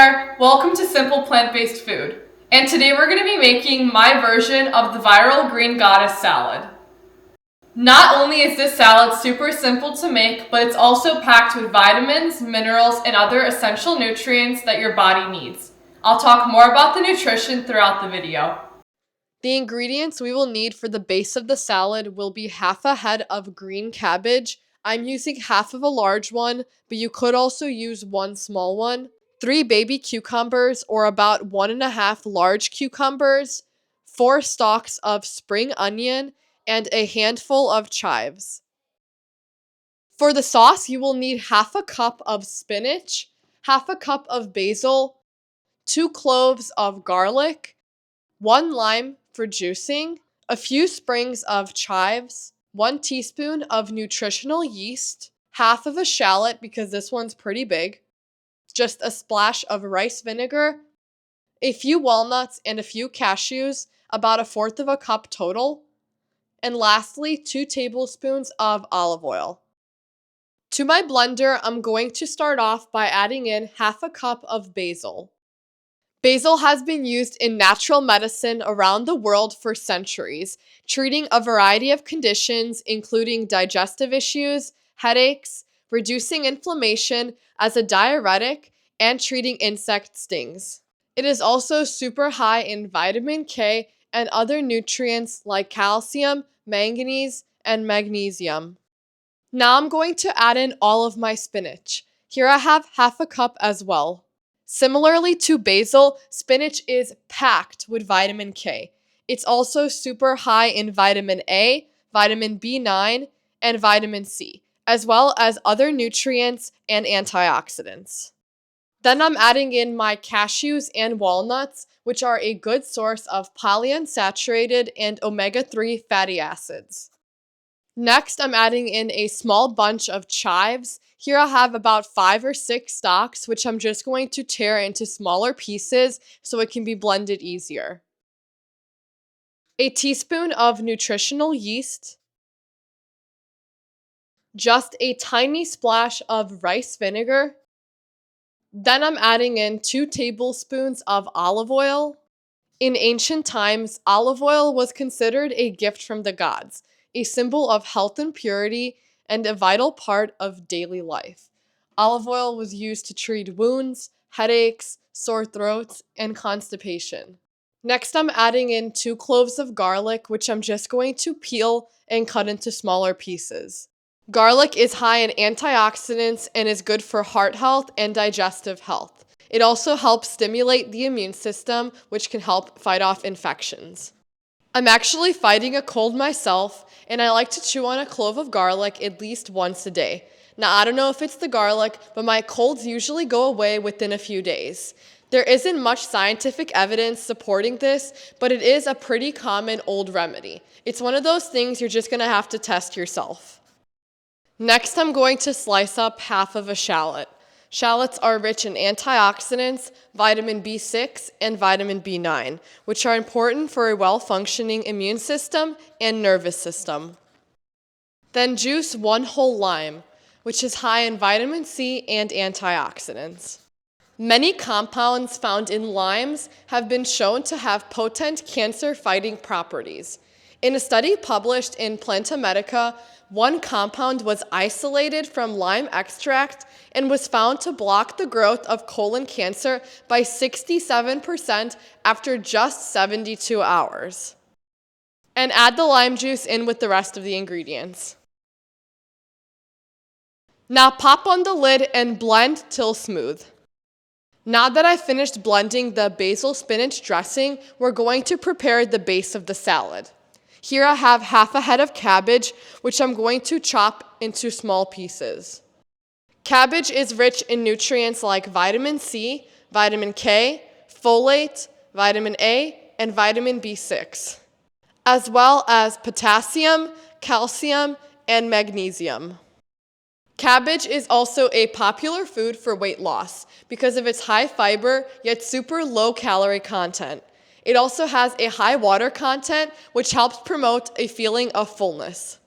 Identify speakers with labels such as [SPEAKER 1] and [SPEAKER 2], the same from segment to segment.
[SPEAKER 1] there! Welcome to Simple Plant-Based Food. And today we're going to be making my version of the viral green goddess salad. Not only is this salad super simple to make, but it's also packed with vitamins, minerals, and other essential nutrients that your body needs. I'll talk more about the nutrition throughout the video. The ingredients we will need for the base of the salad will be half a head of green cabbage. I'm using half of a large one, but you could also use one small one. 3 baby cucumbers, or about 1.5 large cucumbers, 4 stalks of spring onion, and a handful of chives. For the sauce, you will need half a cup of spinach, half a cup of basil, 2 cloves of garlic, 1 lime for juicing, a few sprigs of chives, 1 teaspoon of nutritional yeast, half of a shallot because this one's pretty big, just a splash of rice vinegar, a few walnuts and a few cashews, about 1/4 cup total, and lastly 2 tablespoons of olive oil. To my blender, I'm going to start off by adding in half a cup of basil. Basil has been used in natural medicine around the world for centuries, treating a variety of conditions including digestive issues, headaches, reducing inflammation as a diuretic, and treating insect stings. It is also super high in vitamin K and other nutrients like calcium, manganese, and magnesium. Now I'm going to add in all of my spinach. Here I have half a cup as well. Similarly to basil, spinach is packed with vitamin K. It's also super high in vitamin A, vitamin B9, and vitamin C, as well as other nutrients and antioxidants. Then I'm adding in my cashews and walnuts, which are a good source of polyunsaturated and omega-3 fatty acids. Next, I'm adding in a small bunch of chives. Here I have about 5 or 6 stalks, which I'm just going to tear into smaller pieces so it can be blended easier. A teaspoon of nutritional yeast, just a tiny splash of rice vinegar. Then I'm adding in 2 tablespoons of olive oil. In ancient times, olive oil was considered a gift from the gods, a symbol of health and purity, and a vital part of daily life. Olive oil was used to treat wounds, headaches, sore throats, and constipation. Next, I'm adding in 2 cloves of garlic, which I'm just going to peel and cut into smaller pieces. Garlic is high in antioxidants and is good for heart health and digestive health. It also helps stimulate the immune system, which can help fight off infections. I'm actually fighting a cold myself, and I like to chew on a clove of garlic at least once a day. Now, I don't know if it's the garlic, but my colds usually go away within a few days. There isn't much scientific evidence supporting this, but it is a pretty common old remedy. It's one of those things you're just going to have to test yourself. Next, I'm going to slice up half of a shallot. Shallots are rich in antioxidants, vitamin B6, and vitamin B9, which are important for a well-functioning immune system and nervous system. Then juice 1 whole lime, which is high in vitamin C and antioxidants. Many compounds found in limes have been shown to have potent cancer-fighting properties. In a study published in Planta Medica, 1 compound was isolated from lime extract and was found to block the growth of colon cancer by 67% after just 72 hours. And add the lime juice in with the rest of the ingredients. Now pop on the lid and blend till smooth. Now that I've finished blending the basil spinach dressing, we're going to prepare the base of the salad. Here I have half a head of cabbage, which I'm going to chop into small pieces. Cabbage is rich in nutrients like vitamin C, vitamin K, folate, vitamin A, and vitamin B6, as well as potassium, calcium, and magnesium. Cabbage is also a popular food for weight loss because of its high fiber yet super low calorie content. It also has a high water content, which helps promote a feeling of fullness.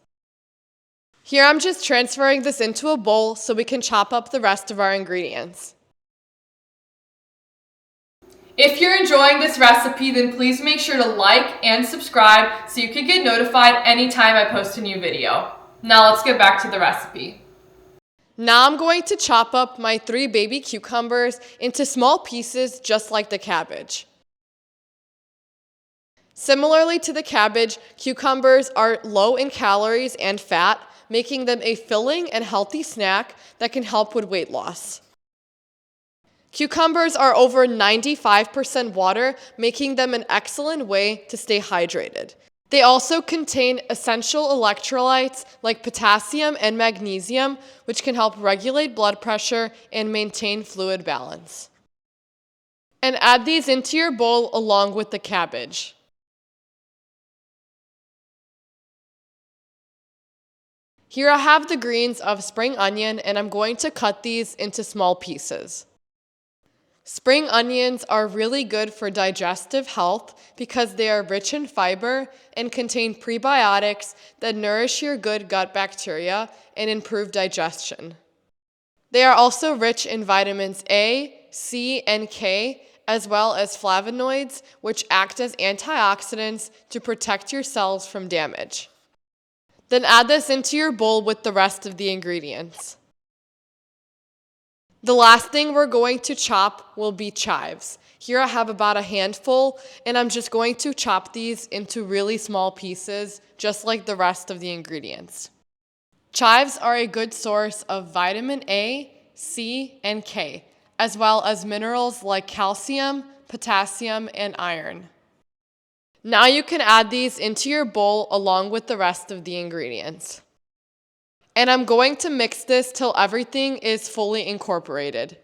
[SPEAKER 1] Here I'm just transferring this into a bowl so we can chop up the rest of our ingredients. If you're enjoying this recipe, then please make sure to like and subscribe so you can get notified anytime I post a new video. Now let's get back to the recipe. Now I'm going to chop up my 3 baby cucumbers into small pieces just like the cabbage. Similarly to the cabbage, cucumbers are low in calories and fat, making them a filling and healthy snack that can help with weight loss. Cucumbers are over 95% water, making them an excellent way to stay hydrated. They also contain essential electrolytes like potassium and magnesium, which can help regulate blood pressure and maintain fluid balance. And add these into your bowl along with the cabbage. Here I have the greens of spring onion, and I'm going to cut these into small pieces. Spring onions are really good for digestive health because they are rich in fiber and contain prebiotics that nourish your good gut bacteria and improve digestion. They are also rich in vitamins A, C, and K, as well as flavonoids, which act as antioxidants to protect your cells from damage. Then add this into your bowl with the rest of the ingredients. The last thing we're going to chop will be chives. Here I have about a handful, and I'm just going to chop these into really small pieces, just like the rest of the ingredients. Chives are a good source of vitamin A, C, and K, as well as minerals like calcium, potassium, and iron. Now you can add these into your bowl along with the rest of the ingredients. And I'm going to mix this till everything is fully incorporated.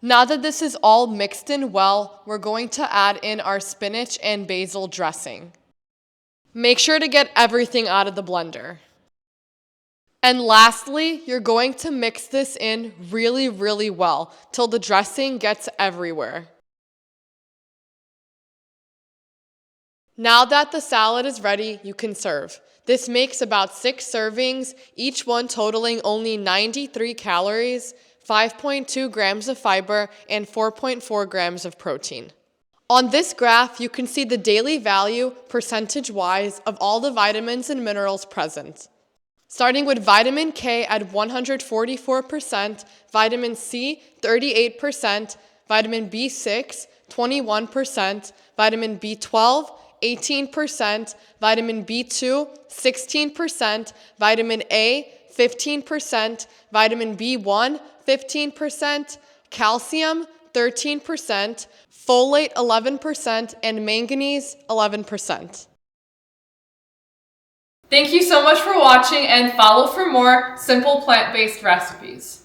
[SPEAKER 1] Now that this is all mixed in well, we're going to add in our spinach and basil dressing. Make sure to get everything out of the blender. And lastly, you're going to mix this in really, really well till the dressing gets everywhere. Now that the salad is ready, you can serve. This makes about 6 servings, each one totaling only 93 calories, 5.2 grams of fiber, and 4.4 grams of protein. On this graph, you can see the daily value percentage-wise of all the vitamins and minerals present. Starting with vitamin K at 144%, vitamin C 38%, vitamin B6 21%, vitamin B12 18%, vitamin B2 16%, vitamin A 15%, vitamin B1 15%, calcium 13%, folate 11%, and manganese 11%. Thank you so much for watching, and follow for more simple plant-based recipes.